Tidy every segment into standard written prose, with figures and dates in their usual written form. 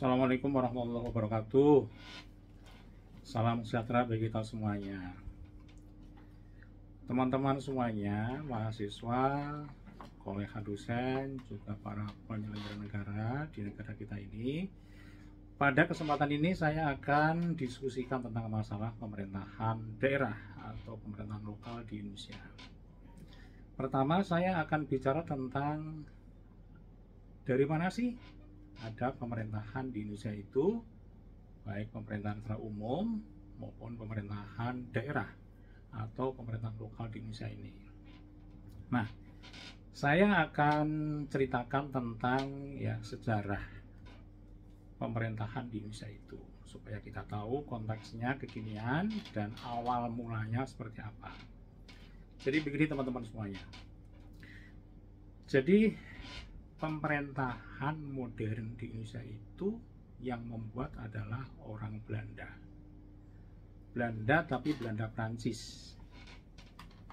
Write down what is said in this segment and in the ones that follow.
Assalamualaikum warahmatullahi wabarakatuh. Salam sejahtera bagi kita semuanya. Teman-teman semuanya, mahasiswa, kolega dosen, juga para penyelenggara negara di negara kita ini. Pada kesempatan ini saya akan diskusikan tentang masalah pemerintahan daerah atau pemerintahan lokal di Indonesia. Pertama, saya akan bicara tentang dari mana sih ada pemerintahan di Indonesia itu, baik pemerintahan secara umum maupun pemerintahan daerah atau pemerintahan lokal di Indonesia ini. Nah, saya akan ceritakan tentang sejarah pemerintahan di Indonesia itu supaya kita tahu konteksnya kekinian dan awal mulanya seperti apa. Jadi begini teman-teman semuanya. Jadi pemerintahan modern di Indonesia itu yang membuat adalah orang Belanda. Belanda tapi Belanda Prancis.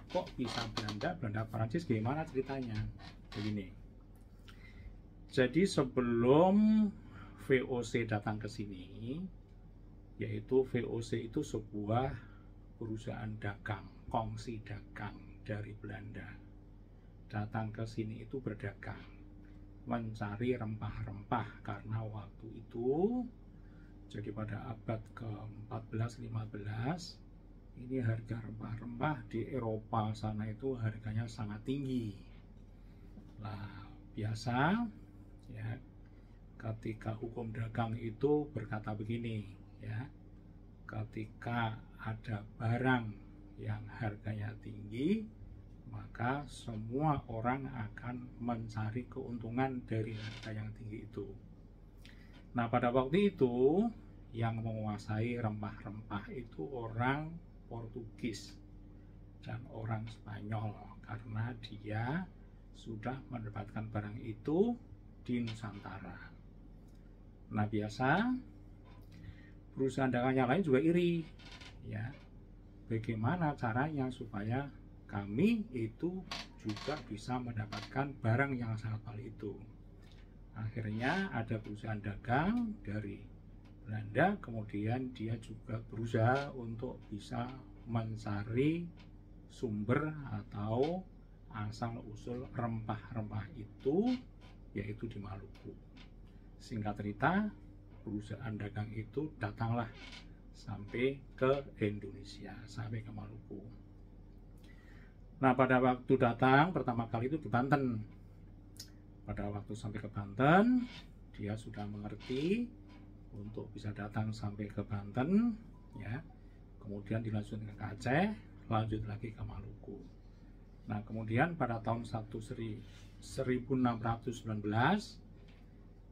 Kok bisa Belanda Prancis, gimana ceritanya? Begini. Jadi sebelum VOC datang ke sini, yaitu VOC itu sebuah perusahaan dagang, kongsi dagang dari Belanda. Datang ke sini itu berdagang, mencari rempah-rempah, karena waktu itu jadi pada abad ke-14-15 ini harga rempah-rempah di Eropa sana itu harganya sangat tinggi. Nah, biasa ya, ketika hukum dagang itu berkata begini ya, ketika ada barang yang harganya tinggi, maka semua orang akan mencari keuntungan dari harga yang tinggi itu. Nah, pada waktu itu yang menguasai rempah-rempah itu orang Portugis dan orang Spanyol, karena dia sudah mendapatkan barang itu di Nusantara. Nah, biasa perusahaan dagang yang lain juga iri ya, bagaimana caranya supaya kami itu juga bisa mendapatkan barang yang sangat mahal itu. Akhirnya ada perusahaan dagang dari Belanda, kemudian dia juga berusaha untuk bisa mencari sumber atau asal usul rempah-rempah itu, yaitu di Maluku. Singkat cerita, perusahaan dagang itu datanglah sampai ke Indonesia, sampai ke Maluku. Nah, pada waktu datang pertama kali itu di Banten. Pada waktu sampai ke Banten, dia sudah mengerti untuk bisa datang sampai ke Banten ya. Kemudian dilanjutkan ke Aceh, lanjut lagi ke Maluku. Nah, kemudian pada tahun 1619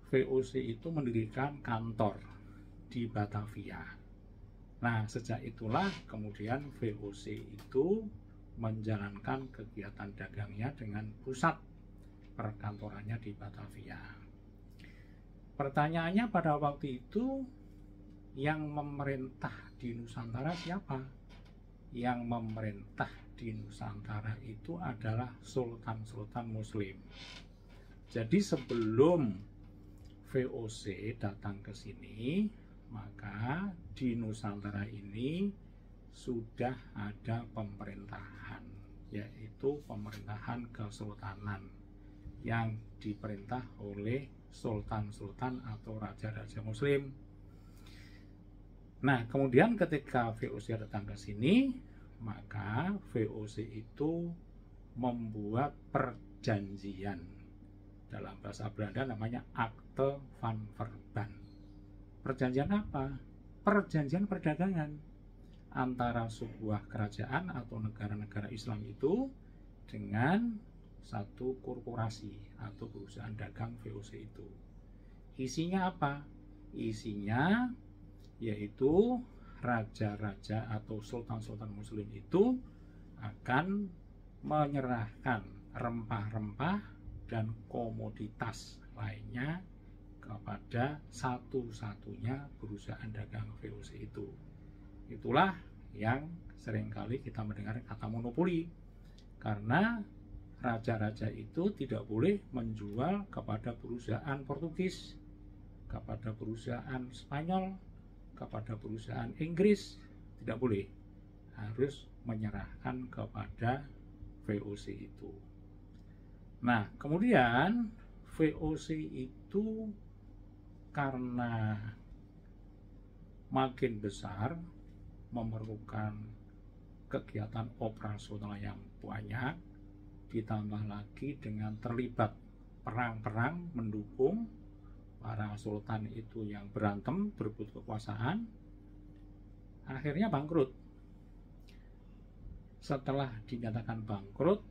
VOC itu mendirikan kantor di Batavia. Nah, sejak itulah kemudian VOC itu menjalankan kegiatan dagangnya dengan pusat perkantorannya di Batavia. Pertanyaannya pada waktu itu, yang memerintah di Nusantara siapa? Yang memerintah di Nusantara itu adalah sultan-sultan muslim. Jadi sebelum VOC datang ke sini, maka di Nusantara ini sudah ada pemerintahan, yaitu pemerintahan kesultanan yang diperintah oleh sultan-sultan atau raja-raja muslim. Nah, kemudian ketika VOC datang ke sini, maka VOC itu membuat perjanjian. Dalam bahasa Belanda namanya Akte van Verband. Perjanjian apa? Perjanjian perdagangan antara sebuah kerajaan atau negara-negara Islam itu dengan satu korporasi atau perusahaan dagang VOC itu. Isinya apa? Isinya yaitu raja-raja atau sultan-sultan muslim itu akan menyerahkan rempah-rempah dan komoditas lainnya kepada satu-satunya perusahaan dagang VOC itu. Itulah yang seringkali kita mendengar kata monopoli, karena raja-raja itu tidak boleh menjual kepada perusahaan Portugis kepada perusahaan Spanyol, kepada perusahaan Inggris, tidak boleh. Harus menyerahkan kepada VOC itu. Nah, kemudian VOC itu karena makin besar, memerlukan kegiatan operasional yang banyak, ditambah lagi dengan terlibat perang-perang mendukung para sultan itu yang berantem berebut kekuasaan, akhirnya bangkrut. Setelah dinyatakan bangkrut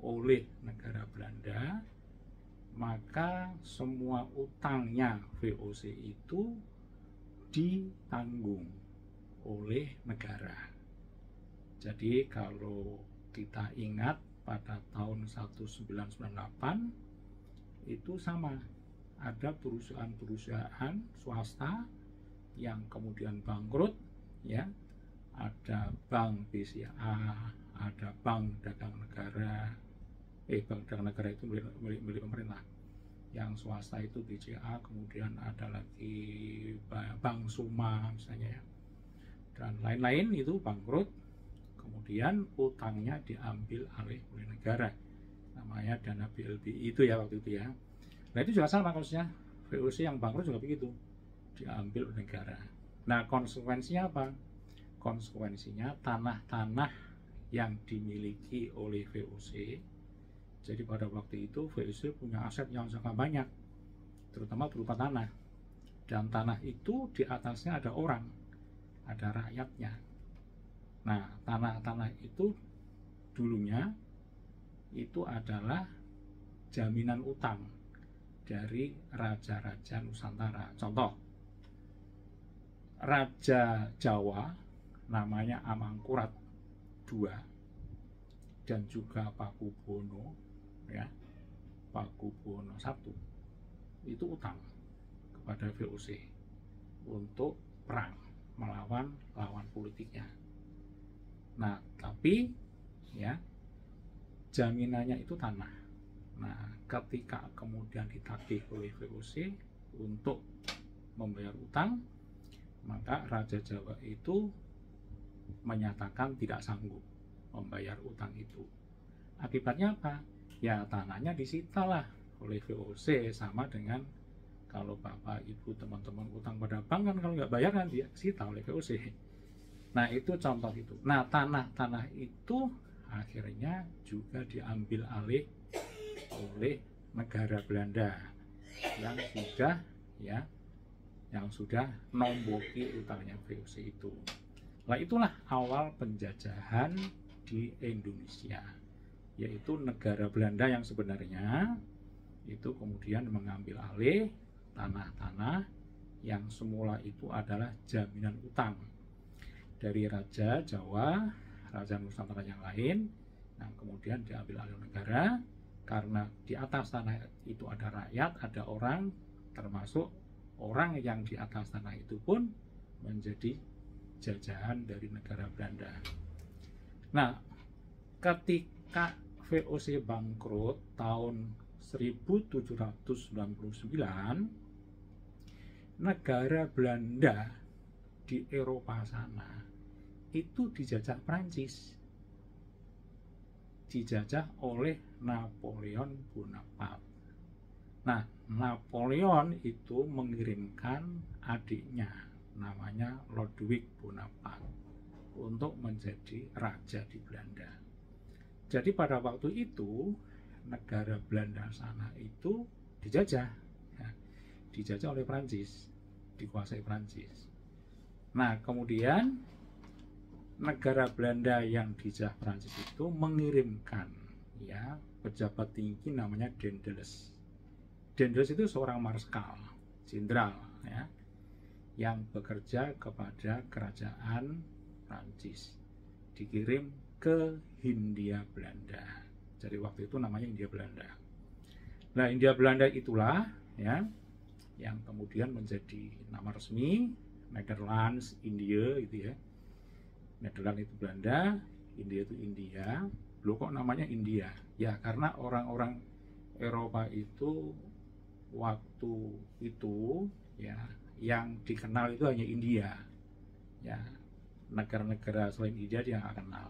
oleh negara Belanda, maka semua utangnya VOC itu ditanggung oleh negara. Jadi kalau kita ingat pada tahun 1998 itu sama, ada perusahaan-perusahaan swasta yang kemudian bangkrut, ya. Ada Bank BCA, ada Bank Dagang Negara, Bank Dagang Negara itu milik pemerintah. Yang swasta itu BCA, kemudian ada lagi Bank Suma misalnya, ya. Dan lain-lain itu bangkrut, kemudian utangnya diambil alih oleh negara, namanya dana BLBI itu ya waktu itu, ya. Nah itu juga sama kasusnya, VOC yang bangkrut juga begitu, diambil oleh negara. Nah konsekuensinya apa? Konsekuensinya tanah-tanah yang dimiliki oleh VOC, jadi pada waktu itu VOC punya aset yang sangat banyak, terutama berupa tanah. Dan tanah itu di atasnya ada orang, ada rakyatnya. Nah, tanah-tanah itu dulunya itu adalah jaminan utang dari raja-raja Nusantara. Contoh, Raja Jawa namanya Amangkurat II dan juga Pakubono, ya, Pakubono I itu utang kepada VOC untuk perang melawan lawan politiknya. Nah, tapi ya jaminannya itu tanah. Nah, ketika kemudian ditagih oleh VOC untuk membayar utang, maka Raja Jawa itu menyatakan tidak sanggup membayar utang itu. Akibatnya apa? Ya tanahnya disita lah oleh VOC, sama dengan kalau bapak ibu teman-teman utang pada bank kan, kalau nggak bayar kan dia disita oleh VOC. Nah itu contoh itu. Nah tanah-tanah itu akhirnya juga diambil alih oleh negara Belanda yang sudah nomboki utangnya VOC itu. Nah itulah awal penjajahan di Indonesia, yaitu negara Belanda yang sebenarnya itu kemudian mengambil alih tanah-tanah yang semula itu adalah jaminan utang dari Raja Jawa, Raja Nusantara yang lain, yang kemudian diambil alih negara, karena di atas tanah itu ada rakyat, ada orang, termasuk orang yang di atas tanah itu pun menjadi jajahan dari negara Belanda. Nah, ketika VOC bangkrut tahun 1799, negara Belanda di Eropa sana itu dijajah Prancis, dijajah oleh Napoleon Bonaparte. Nah, Napoleon itu mengirimkan adiknya namanya Ludwig Bonaparte untuk menjadi raja di Belanda. Jadi pada waktu itu negara Belanda sana itu dijajah, ya, dijajah oleh Prancis, dikuasai Prancis. Nah kemudian negara Belanda yang dijajah Prancis itu mengirimkan, ya, pejabat tinggi namanya Daendels. Daendels itu seorang marskal, jenderal, ya, yang bekerja kepada kerajaan Prancis, dikirim ke Hindia Belanda. Jadi waktu itu namanya Hindia Belanda. Nah, Hindia Belanda itulah, ya, yang kemudian menjadi nama resmi Netherlands, India gitu, ya. Netherlands itu Belanda, India itu India. Loh kok namanya India? Ya karena orang-orang Eropa itu waktu itu yang dikenal itu hanya India. Ya, negara-negara selain India dia nggak kenal.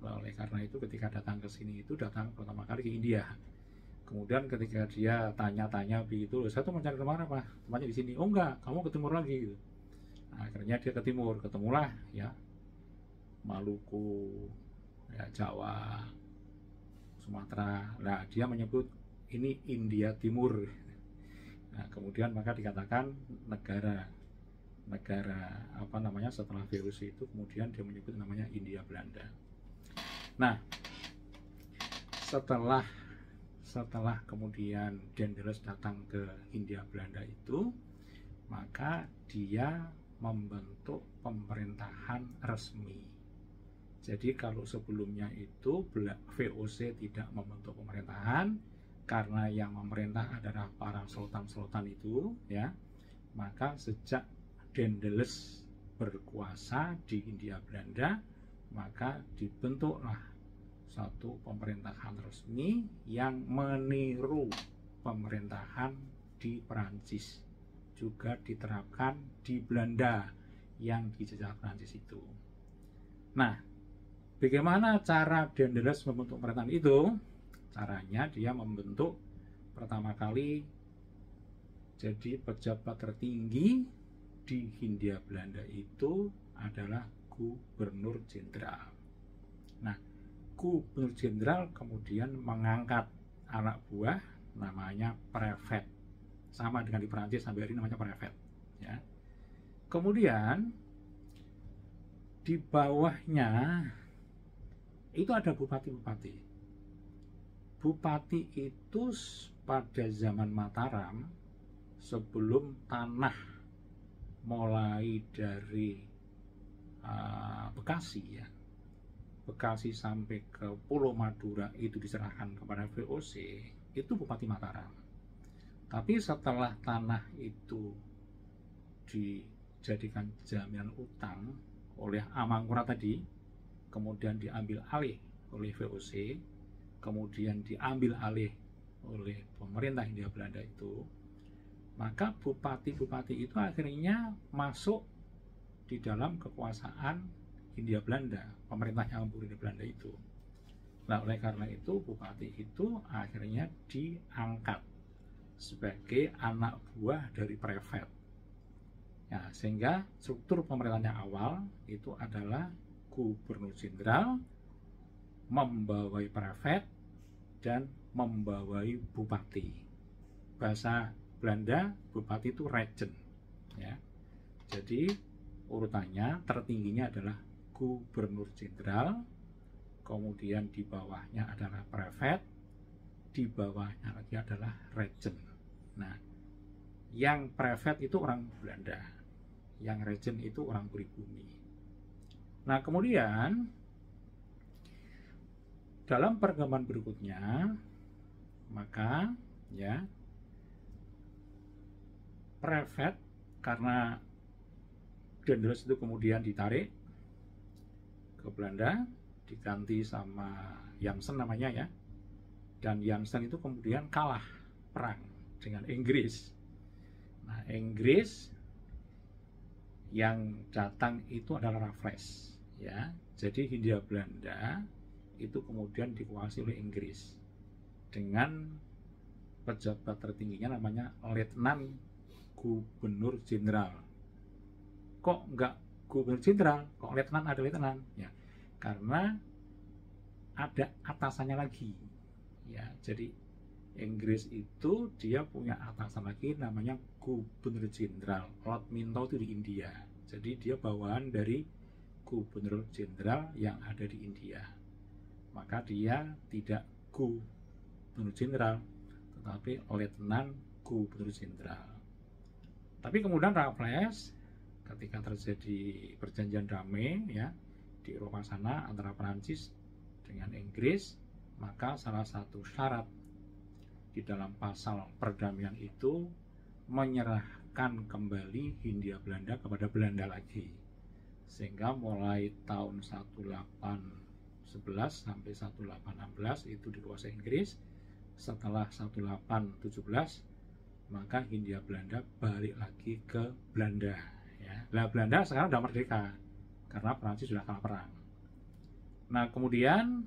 Oleh karena itu ketika datang ke sini itu datang pertama kali ke India. Kemudian ketika dia tanya-tanya begitu, saya tuh mencari kemana Pak? Temannya di sini. Oh enggak, kamu ke timur lagi. Gitu. Nah, akhirnya dia ke timur, ketemulah ya Maluku, ya, Jawa, Sumatera. Nah, dia menyebut ini India Timur. Nah, kemudian maka dikatakan negara apa namanya setelah VOC itu kemudian dia menyebut namanya India Belanda. Nah, setelah kemudian Daendels datang ke Hindia Belanda itu, maka dia membentuk pemerintahan resmi. Jadi kalau sebelumnya itu VOC tidak membentuk pemerintahan karena yang memerintah adalah para sultan-sultan itu, ya, maka sejak Daendels berkuasa di Hindia Belanda, maka dibentuklah satu pemerintahan resmi yang meniru pemerintahan di Perancis, juga diterapkan di Belanda yang dijajah Perancis itu. Nah, bagaimana cara Daendels membentuk pemerintahan itu? Caranya dia membentuk pertama kali jadi pejabat tertinggi di Hindia Belanda itu adalah gubernur jenderal. Nah, gubernur jenderal kemudian mengangkat anak buah namanya prefet, sama dengan di Perancis sampai hari ini namanya prefet. Ya. Kemudian di bawahnya itu ada bupati-bupati. Bupati itu pada zaman Mataram sebelum tanah mulai dari Bekasi ya, Bekasi sampai ke Pulau Madura itu diserahkan kepada VOC, itu Bupati Mataram. Tapi setelah tanah itu dijadikan jaminan utang oleh Amangkurat tadi, kemudian diambil alih oleh VOC, kemudian diambil alih oleh pemerintah Hindia Belanda itu, maka bupati-bupati itu akhirnya masuk di dalam kekuasaan Hindia Belanda, pemerintah yang Hindia Belanda itu. Nah, oleh karena itu bupati itu akhirnya diangkat sebagai anak buah dari prefet. Ya, sehingga struktur pemerintahan yang awal itu adalah gubernur jenderal membawai prefet dan membawai bupati. Bahasa Belanda bupati itu regent, ya. Jadi urutannya tertingginya adalah gubernur jenderal, kemudian di bawahnya adalah prefet, di bawahnya lagi adalah regent. Nah, yang prefet itu orang Belanda, yang regent itu orang pribumi. Nah, kemudian dalam perkembangan berikutnya, maka ya prefet, karena Daendels itu kemudian ditarik ke Belanda, diganti sama Jansen namanya ya, dan Jansen itu kemudian kalah perang dengan Inggris. Nah, Inggris yang datang itu adalah Raffles ya, jadi Hindia Belanda itu kemudian dikuasai oleh Inggris dengan pejabat tertingginya namanya Letnan Gubernur Jenderal. Kok enggak Gubernur Jenderal, kok Letnan ada Letnan? Ya, karena ada atasannya lagi. Ya, jadi Inggris itu dia punya atasan lagi namanya Gubernur Jenderal. Lord Minto itu di India. Jadi dia bawaan dari Gubernur Jenderal yang ada di India. Maka dia tidak Gubernur Jenderal, tetapi Letnan Gubernur Jenderal. Tapi kemudian Raffles ketika terjadi perjanjian damai ya di Eropa sana antara Perancis dengan Inggris, maka salah satu syarat di dalam pasal perdamaian itu menyerahkan kembali Hindia Belanda kepada Belanda lagi, sehingga mulai tahun 1811 sampai 1816 itu dikuasai Inggris. Setelah 1817 maka Hindia Belanda balik lagi ke Belanda ya. Nah, Belanda sekarang udah merdeka karena Prancis sudah kalah perang. Nah, kemudian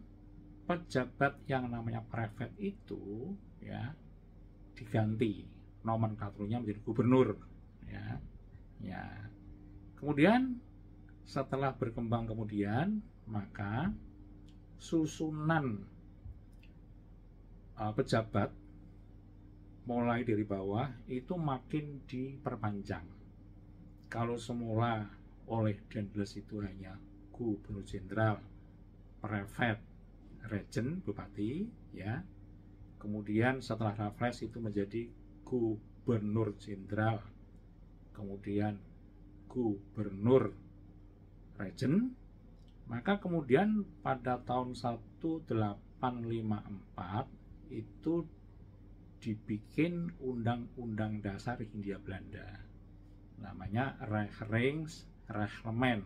pejabat yang namanya prefet itu ya diganti nomenklaturnya menjadi gubernur ya. Ya. Kemudian setelah berkembang kemudian maka susunan pejabat mulai dari bawah itu makin diperpanjang. Kalau semula oleh Dendels itu hanya gubernur jenderal, prefet, regent, bupati, ya. Kemudian setelah Raffles itu menjadi gubernur jenderal, kemudian gubernur regent, maka kemudian pada tahun 1854 itu dibikin Undang-Undang Dasar Hindia Belanda, namanya Regeringsreglement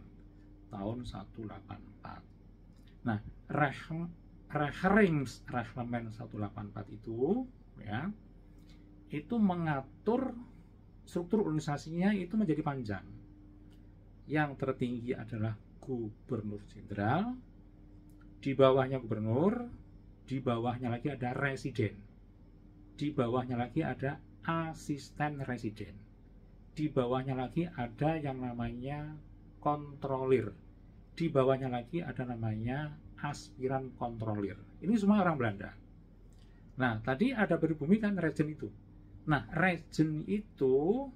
tahun 1884. Nah, Regeringsreglement 1884 itu ya, itu mengatur struktur organisasinya itu menjadi panjang. Yang tertinggi adalah gubernur jenderal, di bawahnya gubernur, di bawahnya lagi ada residen, di bawahnya lagi ada asisten residen, di bawahnya lagi ada yang namanya kontrolir, di bawahnya lagi ada namanya aspiran kontrolir. Ini semua orang Belanda. Nah, tadi ada pribumi kan regent itu. Nah, regent itu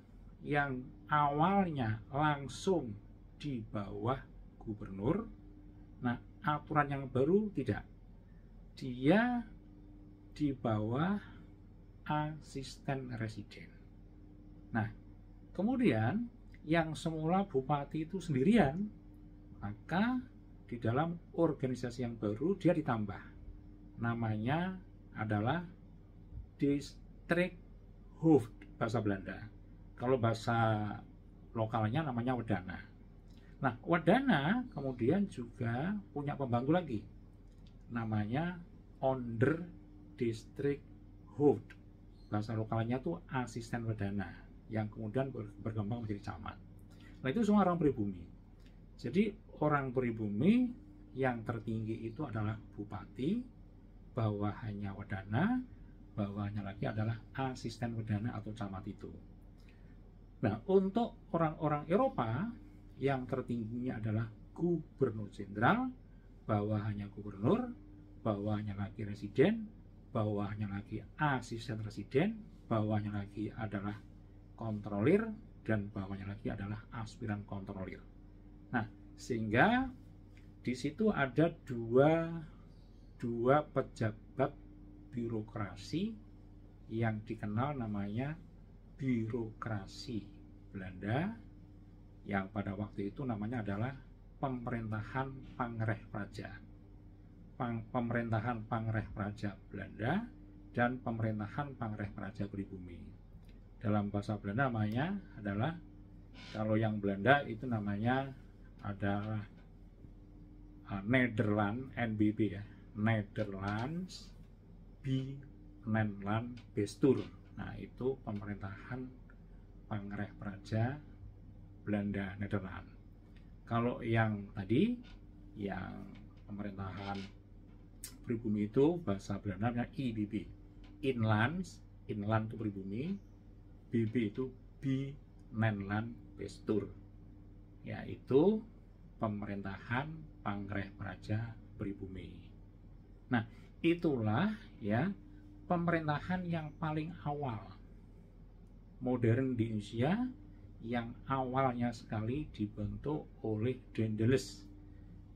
yang awalnya langsung di bawah gubernur. Nah, aturan yang baru tidak. Dia di bawah asisten residen. Nah, kemudian yang semula bupati itu sendirian, maka di dalam organisasi yang baru dia ditambah. Namanya adalah Districthoofd bahasa Belanda. Kalau bahasa lokalnya namanya Wedana. Nah, Wedana kemudian juga punya pembantu lagi. Namanya Onderdistricthoofd. Bahasa lokalnya itu asisten Wedana yang kemudian berkembang menjadi camat. Nah, itu semua orang pribumi. Jadi orang pribumi yang tertinggi itu adalah bupati, bawahannya Wedana, bawahnya lagi adalah asisten Wedana atau camat itu. Nah, untuk orang-orang Eropa yang tertingginya adalah gubernur jenderal, bawahannya gubernur, bawahnya lagi residen, bawahnya lagi asisten residen, bawahnya lagi adalah kontrolir, dan bawahnya lagi adalah aspiran kontrolir. Nah, sehingga di situ ada dua pejabat birokrasi yang dikenal namanya birokrasi Belanda, yang pada waktu itu namanya adalah pemerintahan Pangreh Praja. Pemerintahan Pangreh Praja Belanda dan pemerintahan Pangreh Praja pribumi. Dalam bahasa Belanda namanya adalah, kalau yang Belanda itu namanya adalah Nederland, NBB ya, Nederlands Binnenland Bestuur. Nah, itu pemerintahan Pangreh Praja Belanda Nederland. Kalau yang tadi, yang pemerintahan pribumi itu bahasa Belanda namanya IBB, Inlands, inland itu pribumi, BB itu Binnenland Bestuur, yaitu pemerintahan Pangreh Praja pribumi. Nah, itulah ya pemerintahan yang paling awal modern di Indonesia, yang awalnya sekali dibentuk oleh Dendels,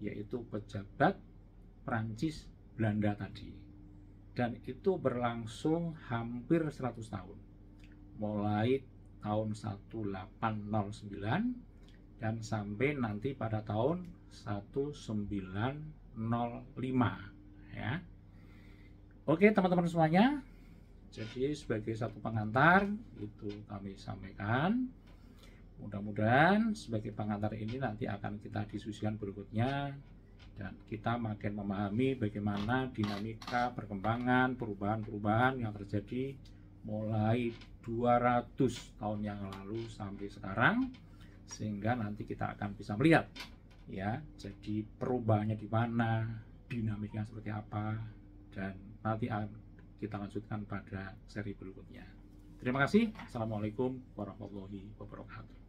yaitu pejabat Prancis Belanda tadi, dan itu berlangsung hampir 100 tahun, mulai tahun 1809 dan sampai nanti pada tahun 1905 ya. Oke teman-teman semuanya, jadi sebagai satu pengantar itu kami sampaikan. Mudah-mudahan sebagai pengantar ini nanti akan kita diskusikan berikutnya, dan kita makin memahami bagaimana dinamika perkembangan perubahan-perubahan yang terjadi mulai 200 tahun yang lalu sampai sekarang, sehingga nanti kita akan bisa melihat ya, jadi perubahannya di mana, dinamiknya seperti apa, dan nanti kita lanjutkan pada seri berikutnya. Terima kasih. Assalamualaikum warahmatullahi wabarakatuh.